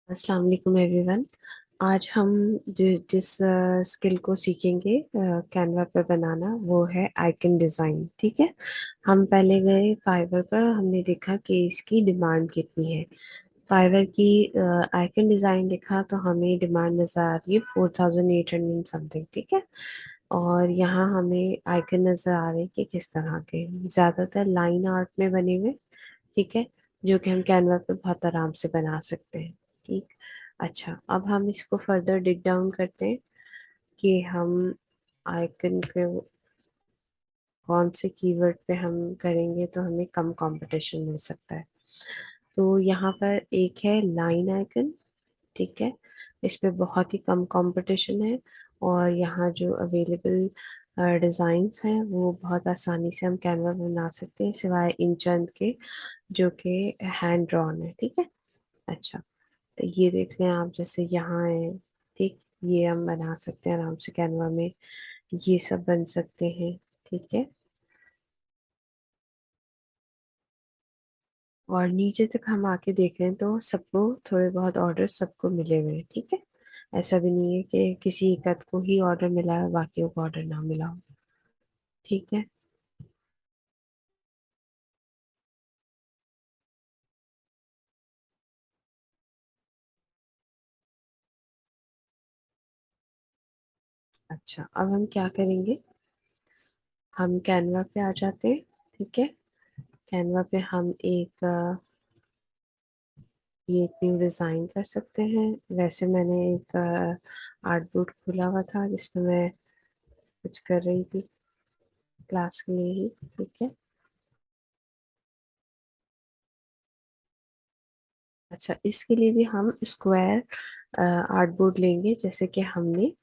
अस्सलाम वालेकुम एवरीवन। आज हम जिस स्किल को सीखेंगे कैनवा पे बनाना, वो है आइकन डिज़ाइन। ठीक है। हम पहले गए फाइवर पर, हमने देखा कि इसकी डिमांड कितनी है। फाइवर की आइकन डिज़ाइन लिखा तो हमें डिमांड नज़र आ रही है 4800 समथिंग। ठीक है। और यहाँ हमें आइकन नज़र आ रहे हैं कि किस तरह के, ज़्यादातर लाइन आर्ट में बने हुए। ठीक है। जो कि हम कैनवा पे बहुत आराम से बना सकते हैं। ठीक। अच्छा, अब हम इसको फर्दर डिग डाउन करते हैं कि हम आइकन के कौन से कीवर्ड पे हम करेंगे तो हमें कम कंपटीशन मिल सकता है। तो यहाँ पर एक है लाइन आइकन। ठीक है। इस पे बहुत ही कम कंपटीशन है। और यहाँ जो अवेलेबल डिज़ाइंस हैं वो बहुत आसानी से हम कैनवा में बना सकते हैं, सिवाय इन चंद के जो कि हैंड ड्रॉन है। ठीक है। अच्छा, ये देख लें आप, जैसे यहाँ है। ठीक। ये हम बना सकते हैं आराम से कैनवा में। ये सब बन सकते हैं। ठीक है। और नीचे तक हम आके देख रहे हैं तो सबको थोड़े बहुत ऑर्डर सबको मिले हुए हैं। ठीक है। ऐसा भी नहीं है कि किसी एक आध को ही ऑर्डर मिला है, बाकियों को ऑर्डर ना मिला हो। ठीक है। अच्छा, अब हम क्या करेंगे, हम कैनवा पे आ जाते हैं। ठीक है। कैनवा पे हम ये एक न्यू डिज़ाइन कर सकते हैं। वैसे मैंने एक आर्ट बोर्ड खोला हुआ था जिसमें मैं कुछ कर रही थी क्लास के लिए ही। ठीक है। अच्छा, इसके लिए भी हम स्क्वायर आर्ट बोर्ड लेंगे, जैसे कि हमने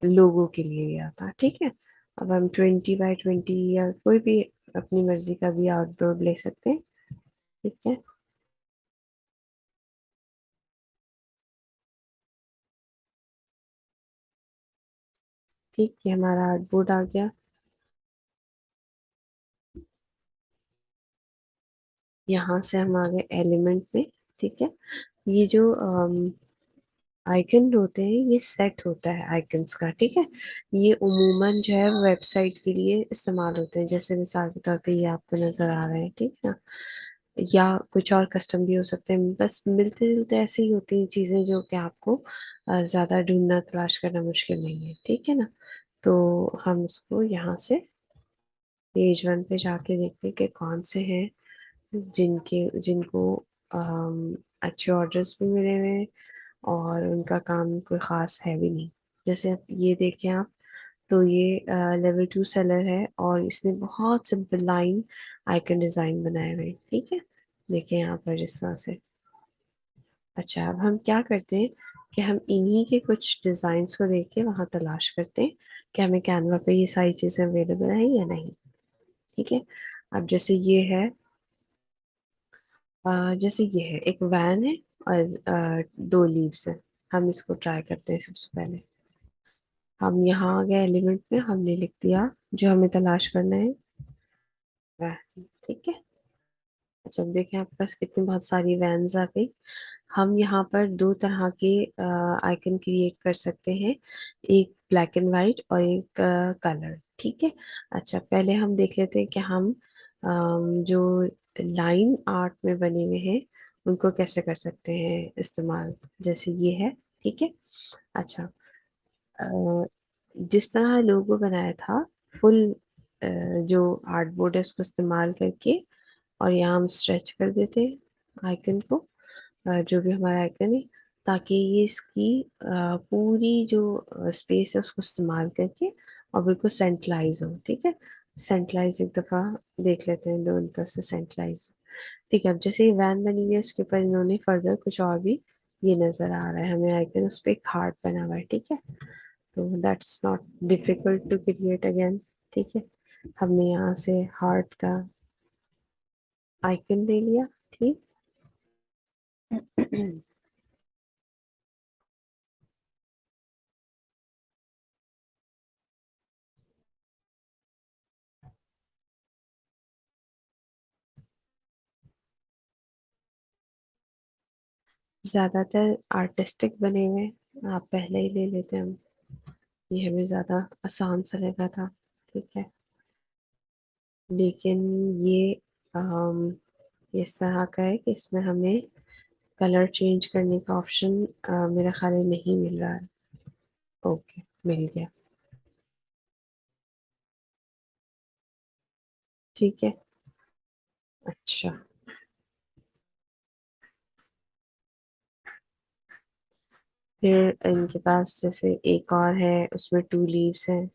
लोगो के लिए लिया था। ठीक है। अब हम 20 बाय 20 या कोई भी अपनी मर्जी का भी आर्ट बोर्ड ले सकते हैं। ठीक है। ठीक है, हमारा आर्ट बोर्ड आ गया। यहाँ से हम आ गए एलिमेंट में। ठीक है। ये जो आइकन होते हैं, ये सेट होता है आइकन्स का। ठीक है। ये उमूमन जो है वेबसाइट के लिए इस्तेमाल होते हैं, जैसे मिसाल के तौर पे ये आपको नजर आ रहे हैं। ठीक है ना। या कुछ और कस्टम भी हो सकते हैं, बस मिलते जुलते ऐसे ही होती हैं चीजें जो कि आपको ज्यादा ढूंढना तलाश करना मुश्किल नहीं है। ठीक है ना। तो हम इसको यहाँ से पेज 1 पे जाके देखते हैं कि कौन से हैं जिनके जिनको अच्छे ऑर्डर्स भी मिले हुए हैं और उनका काम कोई ख़ास है भी नहीं। जैसे अब ये देखें आप, तो ये लेवल 2 सेलर है और इसने बहुत सिंपल लाइन आइकन डिज़ाइन बनाए हुए हैं। ठीक है। देखिए यहाँ पर इस तरह से। अच्छा, अब हम क्या करते हैं कि हम इन्हीं के कुछ डिज़ाइंस को देख के वहाँ तलाश करते हैं कि हमें कैनवा पे ये सारी चीज़ें अवेलेबल हैं या नहीं। ठीक है। अब जैसे ये है, जैसे ये है, एक वैन है और 2 लीव्स है। हम इसको ट्राई करते हैं सबसे पहले। हम यहाँ आ गए एलिमेंट में, हमने लिख दिया जो हमें तलाश करना है, वैन। ठीक है। अच्छा, अब देखें आपके पास कितनी बहुत सारी वैन्स आ गई। हम यहाँ पर दो तरह के आइकन क्रिएट कर सकते हैं, एक ब्लैक एंड वाइट और एक कलर। ठीक है। अच्छा, पहले हम देख लेते हैं कि हम जो लाइन आर्ट में बने हुए हैं उनको कैसे कर सकते हैं इस्तेमाल, जैसे ये है। ठीक है। अच्छा, अ, जिस तरह लोगो बनाया था, फुल जो आर्टबोर्ड है उसको इस्तेमाल करके, और यहाँ हम स्ट्रेच कर देते हैं आइकन को, जो भी हमारा आइकन है, ताकि ये इसकी पूरी जो स्पेस है उसको इस्तेमाल करके और बिल्कुल सेंट्रलाइज हो। ठीक है। सेंट्रलाइज एक दफ़ा देख लेते हैं, दोनों तरफ से सेंट्रलाइज। ठीक है। अब जैसे ये वैन बनी हुई है, उसके ऊपर इन्होंने फर्दर कुछ और भी, ये नज़र आ रहा है हमें आइकन, उस पर एक हार्ट बना हुआ है। ठीक है। तो that's not difficult to create again. ठीक है। हमने यहाँ से हार्ट का आइकन ले लिया। ठीक। ज्यादातर आर्टिस्टिक बने हुए हैं, आप पहले ही ले लेते हैं हम। ये हमें ज्यादा आसान सा लगा था। ठीक है। लेकिन ये इस तरह का है कि इसमें हमें कलर चेंज करने का ऑप्शन मेरा ख्याल है नहीं मिल रहा है। ओके, मिल गया। ठीक है। अच्छा, फिर इनके पास जैसे एक और है, उसमें टू लीव्स हैं।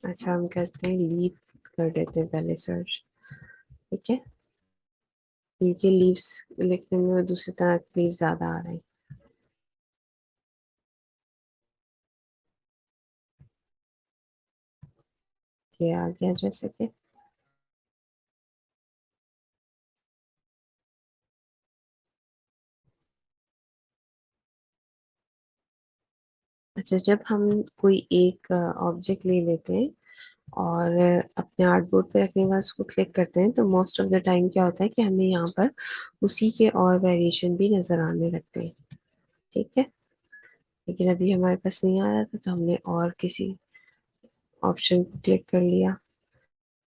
अच्छा, हम करते हैं लीफ, कर देते हैं पहले सर्च। ठीक है। इनके लीव्स लिखने में दूसरी तरह के लीव ज्यादा आ रहे हैं। ये आ गया जैसे कि। अच्छा, जब हम कोई एक ऑब्जेक्ट ले लेते हैं और अपने आर्टबोर्ड पे रखने के बाद उसको क्लिक करते हैं, तो मोस्ट ऑफ द टाइम क्या होता है कि हमें यहाँ पर उसी के और वेरिएशन भी नजर आने लगते हैं। ठीक है। लेकिन अभी हमारे पास नहीं आ रहा था, तो हमने और किसी ऑप्शन को क्लिक कर लिया।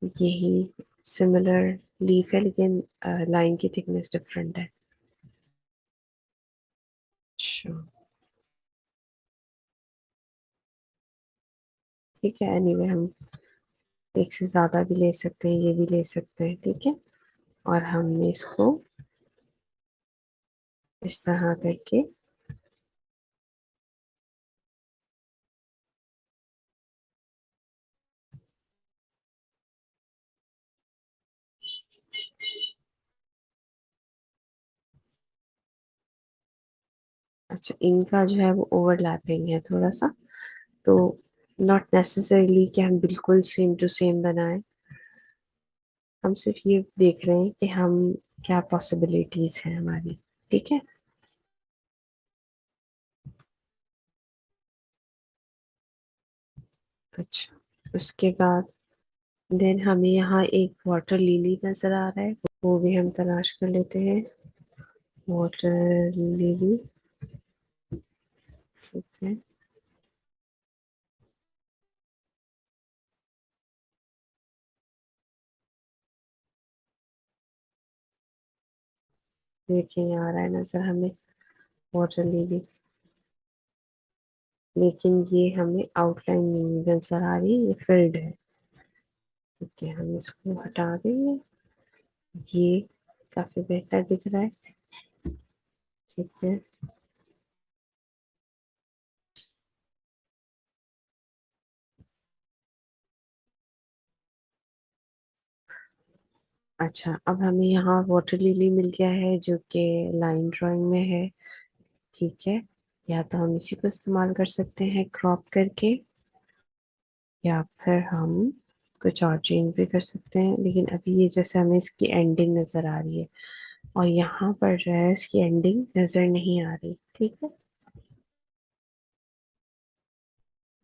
यही सिमिलर लीफ है, लेकिन लाइन की थिकनेस डिफरेंट है। अच्छा। ठीक है, एनीवे हम एक से ज्यादा भी ले सकते हैं, ये भी ले सकते हैं। ठीक है। और हमने इसको इस तरह करके। अच्छा, इनका जो है वो ओवरलैपिंग है थोड़ा सा, तो नॉट नेसेसरीली कि हम बिल्कुल सेम टू सेम बनाएं। हम सिर्फ ये देख रहे हैं कि हम क्या पॉसिबिलिटीज हैं हमारी। ठीक है। अच्छा, उसके बाद देन हमें यहाँ एक वाटर लिली नजर आ रहा है, वो भी हम तलाश कर लेते हैं। Water lily. ठीक है। देखिए, यहाँ आ रहा है नजर हमें वाटर लिली, लेकिन ये हमें आउटलाइन नहीं नजर आ रही, ये फील्ड है। ठीक है, हम इसको हटा देंगे। ये काफी बेहतर दिख रहा है। ठीक है। अच्छा, अब हमें यहाँ वाटर लिली मिल गया है जो कि लाइन ड्राइंग में है। ठीक है। या तो हम इसी को इस्तेमाल कर सकते हैं क्रॉप करके, या फिर हम कुछ और चेंज भी कर सकते हैं, लेकिन अभी ये जैसे हमें इसकी एंडिंग नजर आ रही है, और यहाँ पर जो है इसकी एंडिंग नजर नहीं आ रही। ठीक है।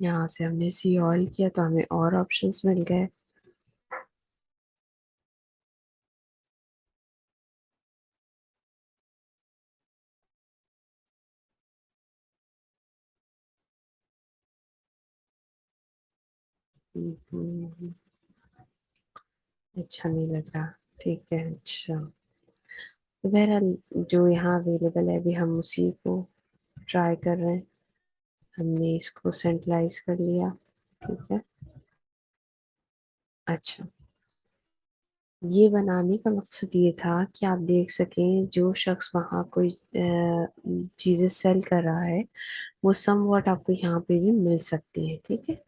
यहाँ से हमने सी ऑल किया तो हमें और ऑप्शंस मिल गए। हम्म, अच्छा नहीं लग रहा। ठीक है। अच्छा, तो बहरहाल जो यहाँ अवेलेबल है अभी हम उसी को ट्राई कर रहे हैं। हमने इसको सेंट्रलाइज कर लिया। ठीक है। अच्छा, ये बनाने का मकसद ये था कि आप देख सकें जो शख्स वहाँ कोई चीजें सेल कर रहा है, वो समवॉट आपको यहाँ पे भी मिल सकती है। ठीक है।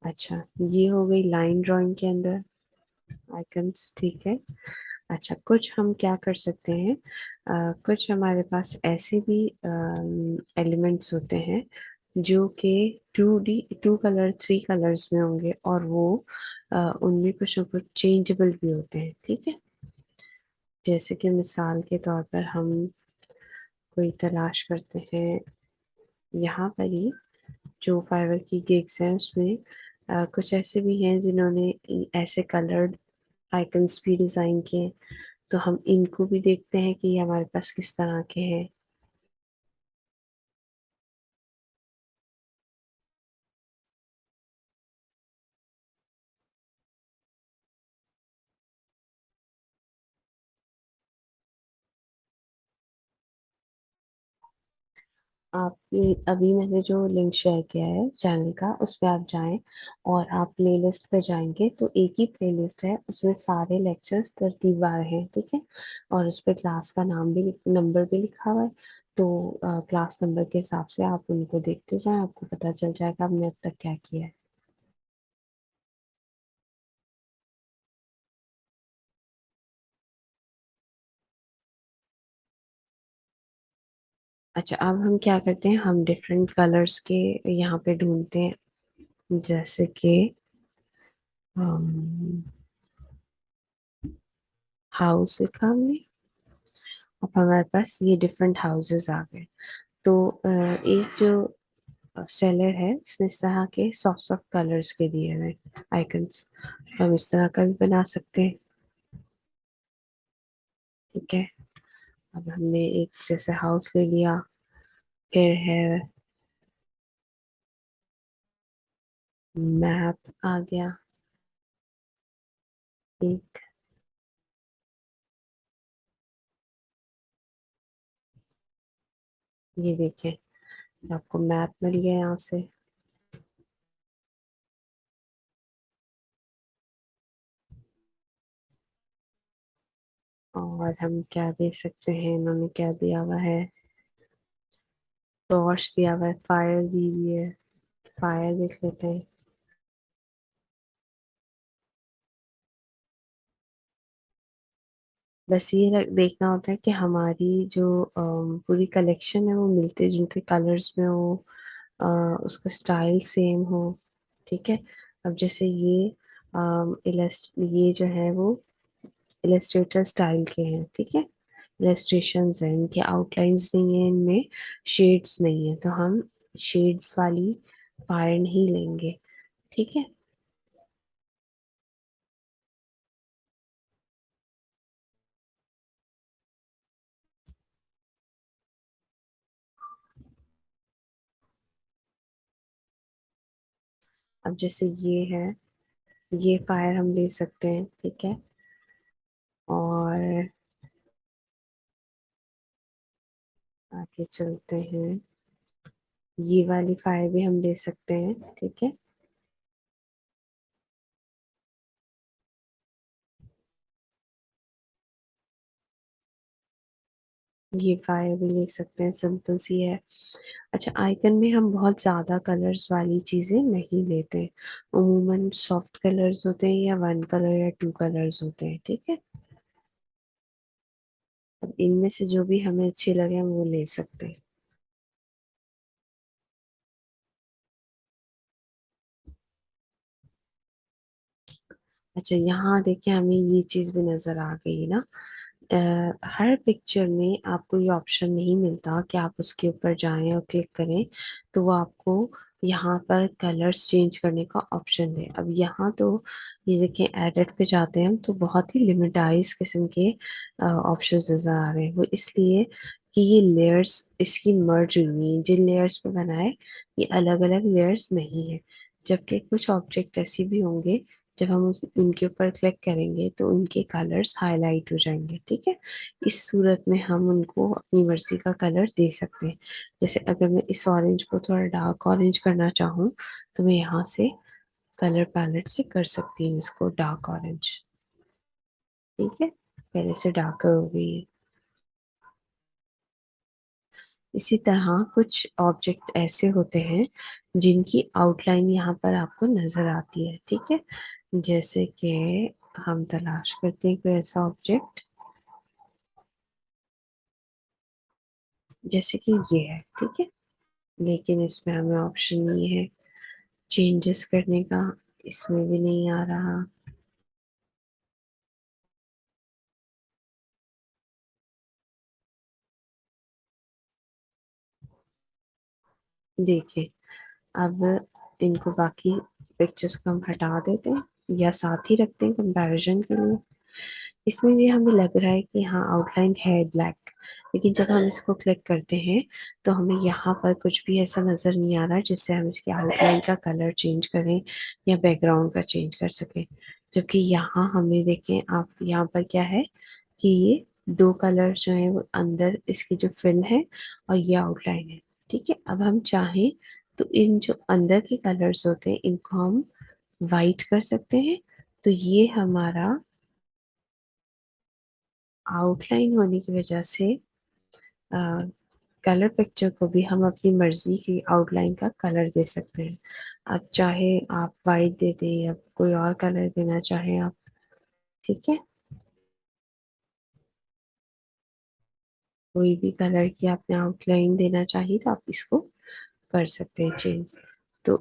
अच्छा, ये हो गई लाइन ड्राइंग के अंदर आइकन्स, ठीक है। अच्छा, कुछ हम क्या कर सकते हैं, कुछ हमारे पास ऐसे भी एलिमेंट्स होते हैं जो कि 2D, 2 कलर, 3 कलर्स में होंगे, और वो उनमें कुछ ना कुछ चेंजेबल भी होते हैं, ठीक है। जैसे कि मिसाल के तौर पर हम कोई तलाश करते हैं, यहाँ पर ही जो फाइवर की गिग्स हैं उसमें कुछ ऐसे भी हैं जिन्होंने ऐसे कलर्ड आइकन्स भी डिजाइन किए, तो हम इनको भी देखते हैं कि ये हमारे पास किस तरह के हैं। आप अभी मैंने जो लिंक शेयर किया है चैनल का, उस पर आप जाएं और आप प्लेलिस्ट पे जाएंगे तो एक ही प्लेलिस्ट है, उसमें सारे लेक्चर्स तरतीबवार हैं, ठीक है। और उस पर क्लास का नाम भी, नंबर भी लिखा हुआ है। तो क्लास नंबर के हिसाब से आप उनको देखते जाएं, आपको पता चल जाएगा हमने अब तक क्या किया है। अच्छा, अब हम क्या करते हैं, हम डिफरेंट कलर्स के यहाँ पे ढूंढते हैं। जैसे कि हाउस लिखा हमने, अब हमारे पास ये डिफरेंट हाउसेस आ गए। तो एक जो सेलर है इसने इस तरह के सॉफ्ट सॉफ्ट कलर्स के दिए हुए आइकन्स, तो हम इस तरह का भी बना सकते हैं, ठीक है। अब हमने एक जैसे हाउस ले लिया, फिर है मैप आ गया एक, ये देखें आपको मैप मिल गया यहाँ से। और हम क्या दे सकते हैं, इन्होंने क्या दिया हुआ है, टॉर्च दिया हुआ है, फायर दी हुई है, फायर देख लेते हैं। बस ये देखना होता है कि हमारी जो पूरी कलेक्शन है वो मिलते जुलते कलर्स में हो, अ, उसका स्टाइल सेम हो, ठीक है। अब जैसे ये जो है वो इलस्ट्रेटर स्टाइल के हैं, ठीक है। इलस्ट्रेशंस हैं, इनके आउटलाइंस नहीं है, इनमें शेड्स नहीं है, तो हम शेड्स वाली फायर नहीं लेंगे, ठीक है। अब जैसे ये है, ये फायर हम ले सकते हैं, ठीक है। और आगे चलते हैं, ये वाली फाइल भी हम ले सकते हैं, ठीक है। ये फाइल भी ले सकते हैं, सिंपल सी है। अच्छा, आइकन में हम बहुत ज्यादा कलर्स वाली चीजें नहीं लेते, उमूमन सॉफ्ट कलर्स होते हैं या 1 कलर या 2 कलर्स होते हैं, ठीक है। अब इनमें से जो भी हमें अच्छे लगे हम वो ले सकते हैं। अच्छा, यहाँ देखिए हमें ये चीज भी नजर आ गई ना, हर पिक्चर में आपको ये ऑप्शन नहीं मिलता कि आप उसके ऊपर जाएं और क्लिक करें तो वो आपको यहाँ पर कलर्स चेंज करने का ऑप्शन दे। अब यहाँ तो ये देखें, एडिट पे जाते हैं हम तो बहुत ही लिमिटाइज किस्म के ऑप्शंस नजर आ रहे हैं, वो इसलिए कि ये लेयर्स इसकी मर्ज हुई हैं, जिन लेयर्स पे बनाए ये अलग अलग लेयर्स नहीं है। जबकि कुछ ऑब्जेक्ट ऐसे भी होंगे, जब हम उनके ऊपर क्लिक करेंगे तो उनके कलर्स हाईलाइट हो जाएंगे, ठीक है। इस सूरत में हम उनको अपनी मर्जी का कलर दे सकते हैं। जैसे अगर मैं इस ऑरेंज को थोड़ा डार्क ऑरेंज करना चाहूँ तो मैं यहाँ से कलर पैलेट से कर सकती हूँ इसको डार्क ऑरेंज, ठीक है। पहले से डार्कर हो गई है। इसी तरह कुछ ऑब्जेक्ट ऐसे होते हैं जिनकी आउटलाइन यहाँ पर आपको नजर आती है, ठीक है। जैसे कि हम तलाश करते हैं कोई ऐसा ऑब्जेक्ट, जैसे कि ये है, ठीक है। लेकिन इसमें हमें ऑप्शन नहीं है चेंजेस करने का, इसमें भी नहीं आ रहा। देखिए, अब इनको बाकी पिक्चर्स को हम हटा देते हैं या साथ ही रखते हैं कंपैरिजन के लिए। इसमें भी हमें लग रहा है कि हाँ आउटलाइन है ब्लैक, लेकिन जब हम इसको क्लिक करते हैं तो हमें यहाँ पर कुछ भी ऐसा नजर नहीं आ रहा जिससे हम इसकी आउटलाइन का कलर चेंज करें या बैकग्राउंड का चेंज कर सकें। जबकि यहाँ हमें देखें आप, यहाँ पर क्या है कि ये दो कलर जो है वो अंदर इसकी जो फिल है और ये आउटलाइन है, ठीक है। अब हम चाहें तो इन जो अंदर के कलर्स होते हैं इनको हम वाइट कर सकते हैं, तो ये हमारा आउटलाइन होने की वजह से कलर पिक्चर को भी हम अपनी मर्जी की आउटलाइन का कलर दे सकते हैं। अब चाहे आप वाइट दे दें या कोई और कलर देना चाहें आप, ठीक है। कोई भी कलर की आपने आउटलाइन देना चाहिए तो आप इसको कर सकते हैं चेंज। तो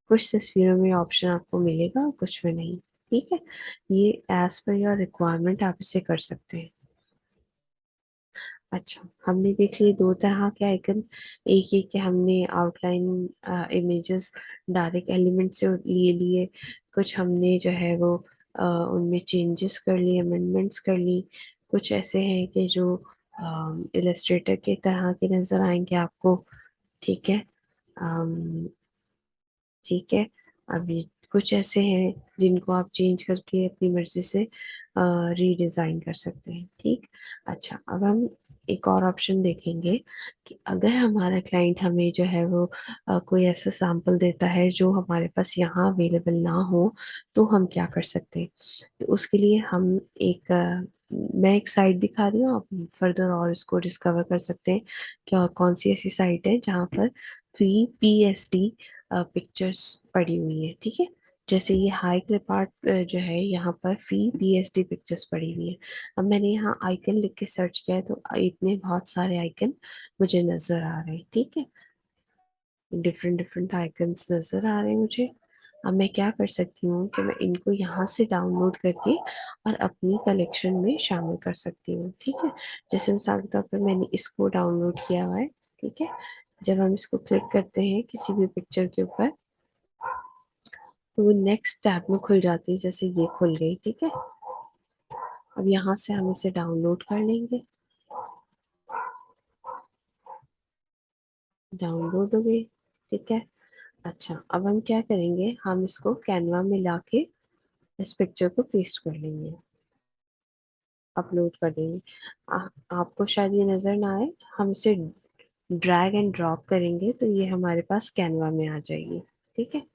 कुछ तस्वीरों में ऑप्शन आपको मिलेगा, कुछ में नहीं, ठीक है। ये एज पर योर रिक्वायरमेंट आप इसे कर सकते हैं। अच्छा, हमने देख लिए दो तरह के आइकन। एक एक के हमने आउटलाइन इमेजेस डायरेक्ट एलिमेंट से लिए लिए, कुछ हमने जो है वो उनमें चेंजेस कर लिए, अमेंडमेंट्स कर ली। कुछ ऐसे हैं कि जो इलस्ट्रेटर के तरह के नजर आएंगे आपको, ठीक है। अम, ठीक है। अभी कुछ ऐसे हैं जिनको आप चेंज करके अपनी मर्जी से रीडिजाइन कर सकते हैं, ठीक। अच्छा, अब हम एक और ऑप्शन देखेंगे कि अगर हमारा क्लाइंट हमें जो है वो कोई ऐसा सैंपल देता है जो हमारे पास यहाँ अवेलेबल ना हो, तो हम क्या कर सकते हैं। तो उसके लिए हम एक मैं एक साइट दिखा रही हूँ, आप फर्दर और इसको डिस्कवर कर सकते हैं कि और कौन सी ऐसी साइट है जहाँ पर फ्री पीएसडी पिक्चर्स पड़ी हुई है, ठीक है। जैसे ये हाई क्लिप आर्ट जो है यहाँ पर फ्री पीएसडी पिक्चर्स पड़ी हुई है। अब मैंने यहाँ आइकन लिख के सर्च किया है तो इतने बहुत सारे आइकन मुझे नजर आ रहे हैं, ठीक है। डिफरेंट डिफरेंट आइकन्स नजर आ रहे हैं मुझे। अब मैं क्या कर सकती हूँ कि मैं इनको यहाँ से डाउनलोड करके और अपनी कलेक्शन में शामिल कर सकती हूँ, ठीक है। जैसे मिसाल के तौर पर मैंने इसको डाउनलोड किया हुआ है, ठीक है। जब हम इसको क्लिक करते हैं किसी भी पिक्चर के ऊपर तो वो नेक्स्ट टैब में खुल जाती है, जैसे ये खुल गई, ठीक है। अब यहाँ से हम इसे डाउनलोड कर लेंगे, डाउनलोड हो गई, ठीक है। अच्छा, अब हम क्या करेंगे, हम इसको कैनवा में लाके इस पिक्चर को पेस्ट कर लेंगे, अपलोड कर देंगे। आपको शायद ये नज़र ना आए, हम इसे ड्रैग एंड ड्रॉप करेंगे तो ये हमारे पास कैनवा में आ जाएगी, ठीक है।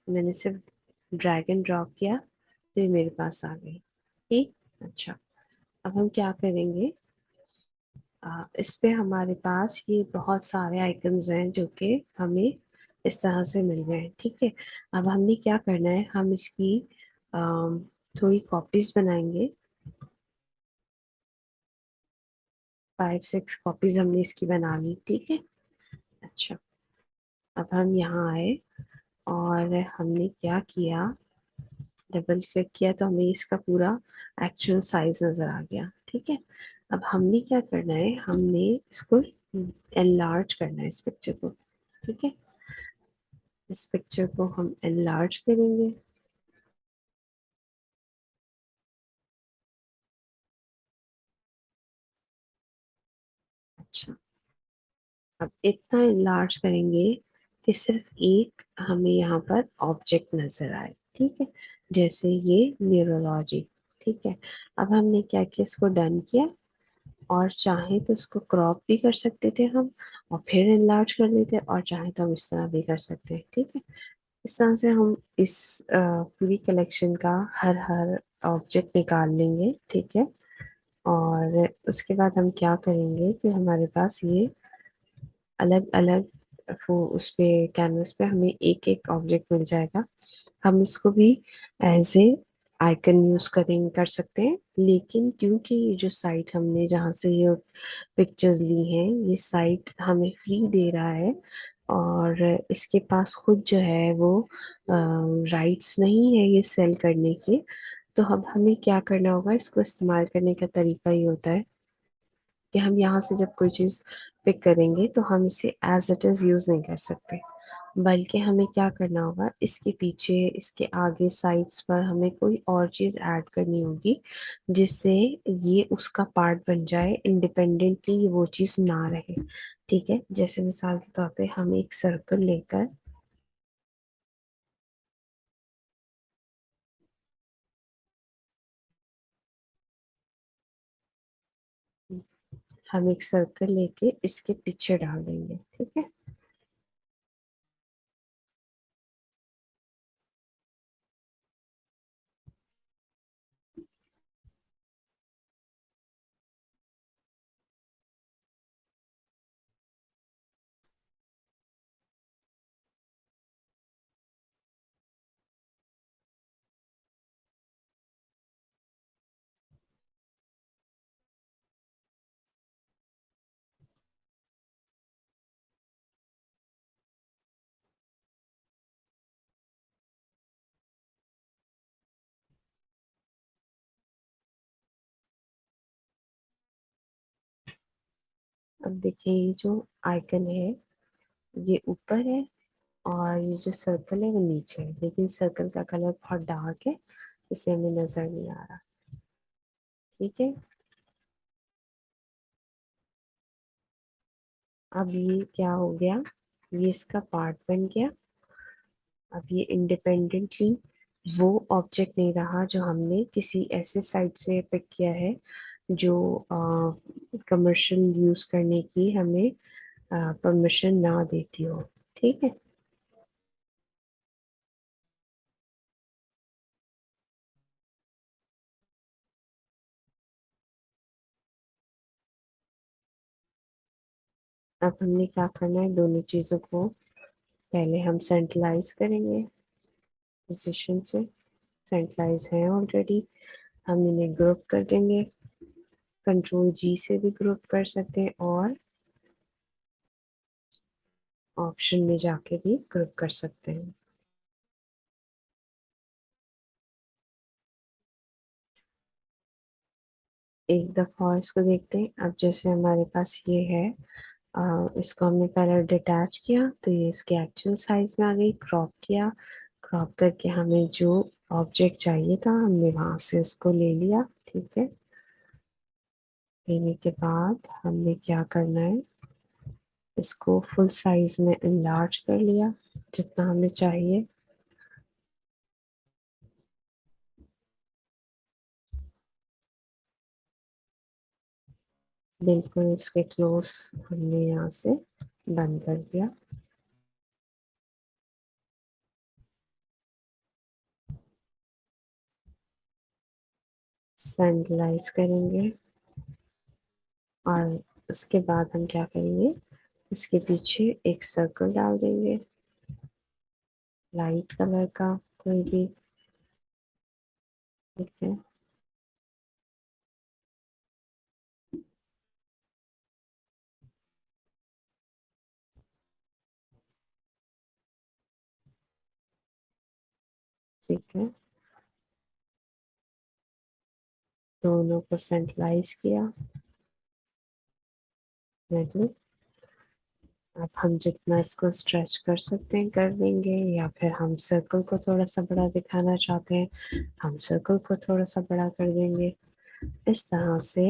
मैंने सिर्फ ड्रैग एंड ड्रॉप किया तो ये मेरे पास आ गई, ठीक। अच्छा, अब हम क्या करेंगे, इस पे हमारे पास ये बहुत सारे आइकन्स हैं जो कि हमें इस तरह से मिल गए हैं, ठीक है। अब हमने क्या करना है, हम इसकी अम, थोड़ी कॉपीज बनाएंगे। 5-6 कॉपीज हमने इसकी बना ली, ठीक है। अच्छा, अब हम यहाँ आए और हमने क्या किया, डबल क्लिक किया तो हमें इसका पूरा एक्चुअल साइज नजर आ गया, ठीक है। अब हमने क्या करना है, हमने इसको एनलार्ज करना है इस पिक्चर को, ठीक है। इस पिक्चर को हम एनलार्ज करेंगे। अच्छा, अब इतना एनलार्ज करेंगे कि सिर्फ एक हमें यहाँ पर ऑब्जेक्ट नजर आए, ठीक है। जैसे ये न्यूरोलॉजी, ठीक है। अब हमने क्या किया, इसको डन किया और चाहे तो इसको क्रॉप भी कर सकते थे हम और फिर एनलार्ज कर लेते, और चाहे तो हम इस तरह भी कर सकते हैं, ठीक है। इस तरह से हम इस पूरी कलेक्शन का हर हर ऑब्जेक्ट निकाल लेंगे, ठीक है। और उसके बाद हम क्या करेंगे कि हमारे पास ये अलग अलग वो उस पे कैनवस पे हमें एक एक ऑब्जेक्ट मिल जाएगा। हम इसको भी एज ए आइकन यूज करेंगे, कर सकते हैं, लेकिन क्योंकि ये जो साइट हमने जहाँ से ये पिक्चर्स ली हैं, ये साइट हमें फ्री दे रहा है और इसके पास खुद जो है वो राइट्स नहीं है ये सेल करने के। तो अब हमें क्या करना होगा, इसको इस्तेमाल करने का तरीका ये होता है कि हम यहाँ से जब कोई चीज़ पिक करेंगे तो हम इसे एज इट इज़ यूज़ नहीं कर सकते, बल्कि हमें क्या करना होगा, इसके पीछे, इसके आगे साइड्स पर हमें कोई और चीज़ ऐड करनी होगी जिससे ये उसका पार्ट बन जाए, इंडिपेंडेंटली वो चीज़ ना रहे। ठीक है, जैसे मिसाल के तौर पे हम एक सर्कल लेकर, हम एक सर्कल लेके इसके पीछे डाल देंगे। ठीक है, अब देखिए ये जो आइकन है ये ऊपर है और ये जो सर्कल है वो नीचे है, लेकिन सर्कल का कलर बहुत डार्क है, इससे हमें नजर नहीं आ रहा। ठीक है, अब ये क्या हो गया, ये इसका पार्ट बन गया। अब ये इंडिपेंडेंटली वो ऑब्जेक्ट नहीं रहा जो हमने किसी ऐसे साइट से पिक किया है जो कमर्शियल यूज करने की हमें परमिशन ना देती हो। ठीक है, अब हमने क्या करना है, दोनों चीजों को पहले हम सेंट्रलाइज करेंगे पोजीशन से। सेंट्रलाइज है ऑलरेडी, हम इन्हें ग्रुप कर देंगे, कंट्रोल जी से भी ग्रुप कर सकते हैं और ऑप्शन में जाके भी ग्रुप कर सकते हैं। एक दफा और इसको देखते हैं। अब जैसे हमारे पास ये है, इसको हमने पहले डिटैच किया तो ये इसके एक्चुअल साइज में आ गई, क्रॉप किया, क्रॉप करके हमें जो ऑब्जेक्ट चाहिए था हमने वहां से उसको ले लिया। ठीक है, लेने के बाद हमने क्या करना है, इसको फुल साइज में इनलार्ज कर लिया जितना हमें चाहिए। बिल्कुल इसके क्लोज हमने यहाँ से बंद कर दिया। सैंडलाइज करेंगे और उसके बाद हम क्या करेंगे, इसके पीछे एक सर्कल डाल देंगे, लाइट कलर का कोई भी। ठीक है, ठीक है, दोनों को सेंट्रलाइज किया, मिडिल। अब हम जितना इसको स्ट्रेच कर सकते हैं कर देंगे, या फिर हम सर्कल को थोड़ा सा बड़ा दिखाना चाहते हैं, हम सर्कल को थोड़ा सा बड़ा कर देंगे। इस तरह से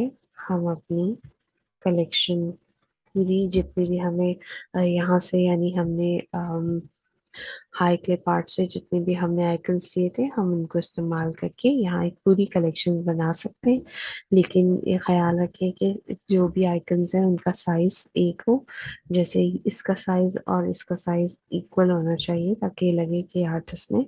हम अपनी कलेक्शन पूरी जितनी भी हमें यहाँ से, यानी हमने हाई क्लिप आर्ट से जितने भी हमने आइकन्स लिए थे हम उनको इस्तेमाल करके यहाँ एक पूरी कलेक्शन बना सकते हैं। लेकिन ये ख्याल रखें कि जो भी आइकन्स हैं उनका साइज एक हो, जैसे इसका साइज और इसका साइज इक्वल होना चाहिए ताकि ये लगे कि आर्टिस्ट ने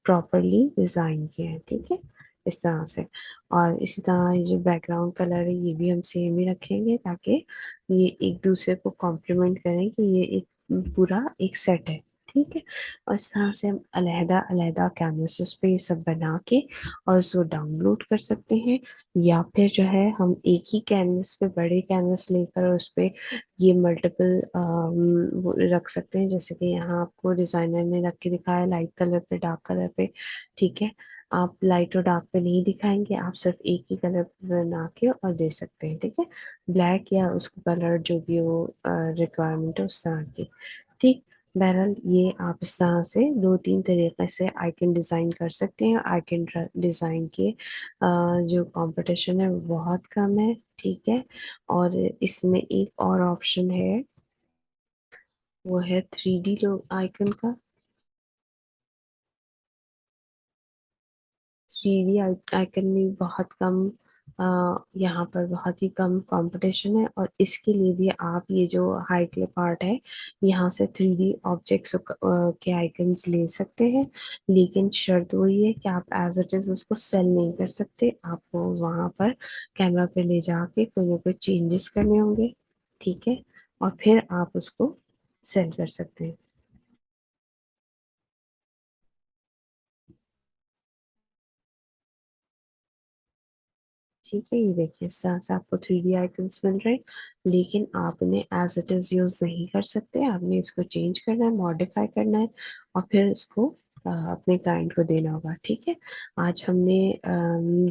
प्रॉपरली डिजाइन किया है। ठीक है, इस तरह से। और इसी तरह ये जो बैकग्राउंड कलर है ये भी हम सेम ही रखेंगे, ताकि ये एक दूसरे को कॉम्प्लीमेंट करें कि ये एक पूरा एक सेट है। ठीक है। और इस तरह से हम अलहदा अलहदा कैनवसेस पे ये सब बना के और उसको डाउनलोड कर सकते हैं। या फिर जो है हम एक ही कैनवस पे, बड़े कैनवस लेकर उस पे ये मल्टीपल रख सकते हैं। जैसे कि यहाँ आपको डिजाइनर ने रख के दिखाया, लाइट कलर पे, डार्क कलर पे। ठीक है। आप लाइट और डार्क पे नहीं दिखाएंगे, आप सिर्फ एक ही कलर पे बना के और दे सकते हैं। ठीक है। ब्लैक या उसका कलर जो भी वो रिक्वायरमेंट है उस तरह की। ठीक। बहरहाल ये आप इस तरह से दो तीन तरीके से आइकन डिज़ाइन कर सकते हैं। आइकन डिज़ाइन के जो कंपटीशन है वो बहुत कम है। ठीक है। और इसमें एक और ऑप्शन है, वो है 3D लो आइकन का। 3D आइकन में बहुत कम यहाँ पर बहुत ही कम कंपटीशन है। और इसके लिए भी आप ये जो हाई क्लिप आर्ट है, यहाँ से 3D ऑब्जेक्ट्स के आइकन्स ले सकते हैं। लेकिन शर्त वही है कि आप एज इट इज उसको सेल नहीं कर सकते, आपको वहाँ पर कैमरा पे ले जाके कोई ना कोई चेंजेस करने होंगे। ठीक है। और फिर आप उसको सेल कर सकते हैं। ठीक है। ये देखिए इस तरह से आपको 3D आइकन्स मिल रहे हैं, लेकिन आप इन्हें एज इट इज यूज नहीं कर सकते। आपने इसको चेंज करना है, मॉडिफाई करना है, और फिर इसको अपने क्लाइंट को देना होगा। ठीक है। आज हमने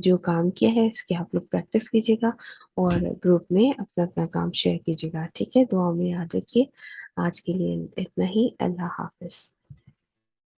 जो काम किया है इसकी आप लोग प्रैक्टिस कीजिएगा और ग्रुप में अपना अपना काम शेयर कीजिएगा। ठीक है। दुआ में याद रखिए। आज के लिए इतना ही। अल्लाह हाफिज।